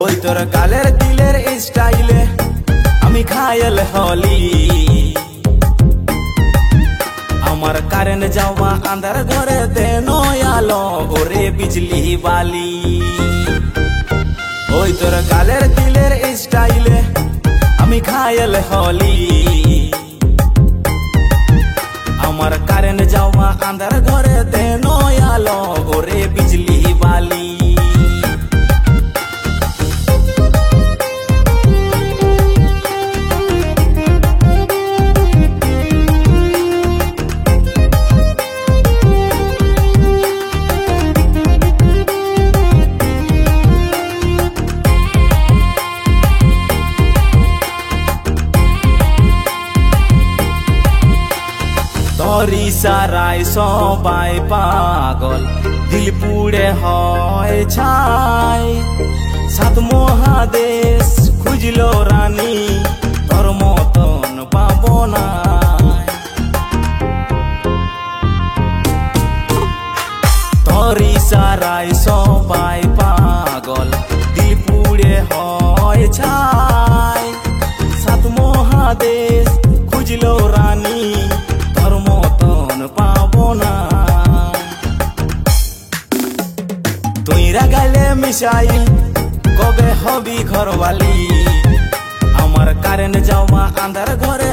ওই তোর গালের দিলের স্টাইলে আমি খায়েল হলি আমার কারেন্ট যাওয়া আন্ধার ঘরে দেন আলো ওরে বিজলি বালি ওই তোর গালের দিলের স্টাইলে আমি খায়েল হলি আমার কারেন্ট যাওয়া আন্ধার ঘরে দেন আলো ওরে বিজলি বালি তোরি সারাই সবাই পাগল দিল পুড়ে হয় ছাই সাত মহাদেশ খুঁজলো রানী তোর মতন পাবো না তোরি সারাই সবাই পাগল দিল পুড়ে হয় ছাই সাত মহাদেশ খুঁজলো রানী তুইরা গালে মিসাইল কবে হবি ঘরওয়ালি আমার কারেন্ট যাওয়া আন্ধার ঘরে